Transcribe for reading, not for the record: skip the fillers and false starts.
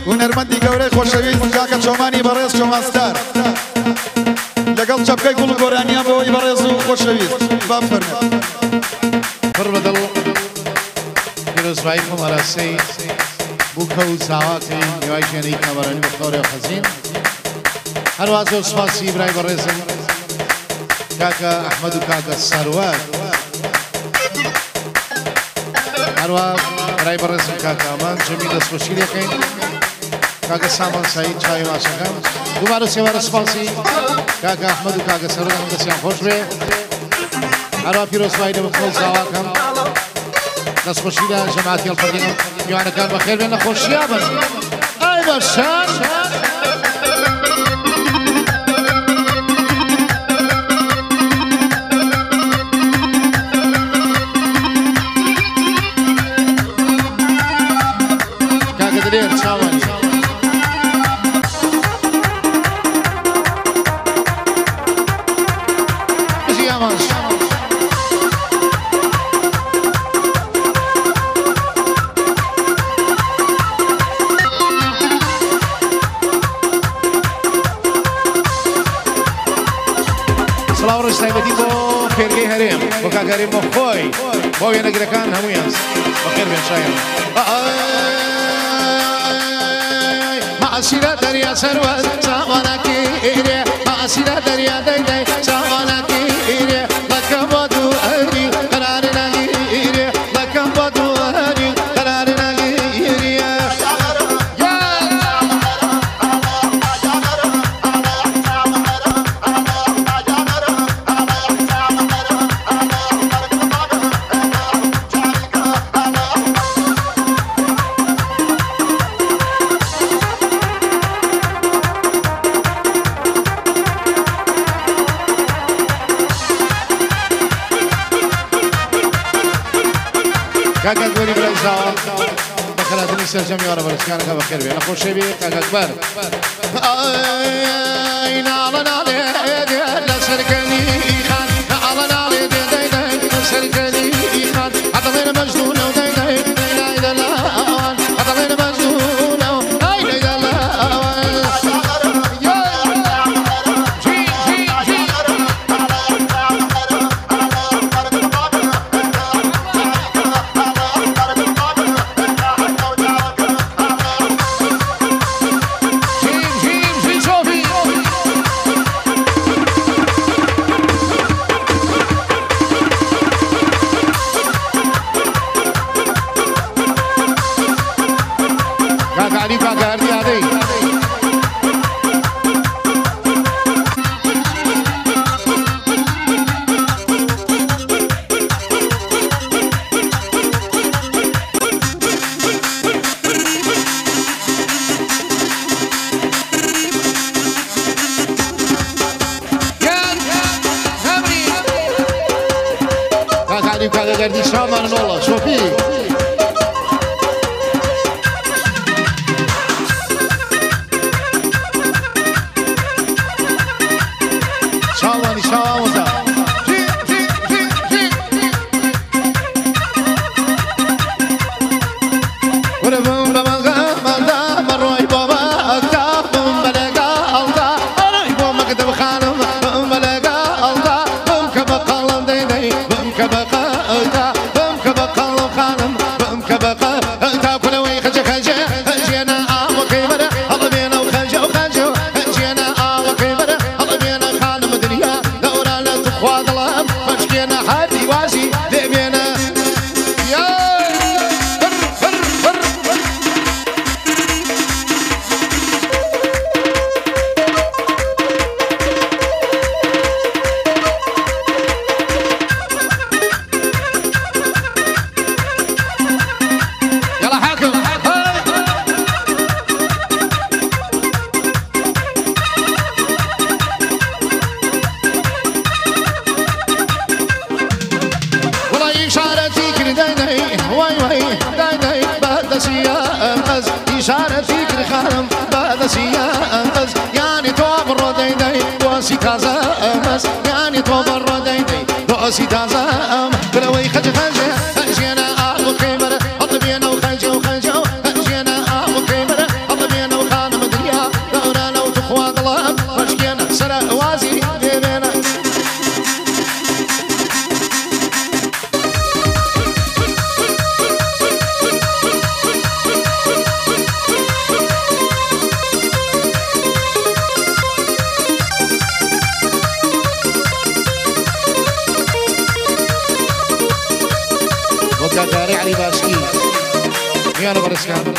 هونەرمەندی گەورەی خۆشەویست کاکە چۆمانی بەڕێز چۆماستار لەگەڵ چەپکەی گوڵ و گۆرانیان بەوەی بەڕێز و خۆشەویست با بفەرمێت پڕ بەدڵ پیرۆزبایی خۆمەڕاستی بوو کە و چاواتی نیوای ژیانەی کامەرانی بە خۆڕێ خەزین هەروە زۆر سپاسی برای بەڕێزم کاکە ئەحمەد و کاکە سەروەر هەروە برای بەڕێزم کاکە ئەمان جەمی دەستخۆشی دەکەین کاکە سامان سعید چاوی ماشەکەم دووبارە و سێوارە سپاسی کاکە ئەحمەد و کاکە سەروەر هەموو دەستیان خۆش بێ هەروە پیرۆزبایی لە بەخۆڵ چاواکەم دەستخۆشیدا ژەماتی هەڵپەردینەوە میوانەکان بەخێر بێن نەخۆشییا بن ئای بەشان کاکە دلێر چاوانی بژی ئامانش سڵاو ڕۆژ تایبەتی بۆ فێرگەی هەرێم بۆ کاکەرێم بۆ خۆی بۆ وێنەگرەکان هەموویان بەخێر بێن شایان مەعسیرە دەریا سەروەر چاوانەکی ئێرێ مەعسیرە دەریا دەیدەی چاوانەکی ئێرێ بەکەم بۆ دوو ئەری قەرارە نەگیرێ بەکەم بۆ دوو ئەری قەرارە نەگیرێ کاکە گوێری برایزاوە بە خەلاتنی سەرجەمی وارە بەرزکانەکە بەخێر بێ نەخۆشێ بێ کاکە ئەکبەر ناڵە ناڵێ لە سەرکەنی خان ناڵە ناڵێ دەیدەی لە سەرکەنی خان هەتەڵێنە مەجنونە و دەیدەی لای دەلاوان هەتەڵێنە مەجنونە و لای دەلاوان گردی شامان نولا شوفی شاوانی شاواندا وربون بمغامدا مروي بابا اكتاب بلغا الله مروي بابا كتب خانم بلغا الله بمكبقلم ديدي بمكبقلم إشارتي كرخانم بعد سيام بس يعني توب الرديدي واسي تازا بس يعني توب الرديدي واسي تازا بلوي خج خج أجينا أبو كبر أطبينا وخج وخج أجينا أبو كبر أطبينا كاكاري علي باشكي يانا برسكان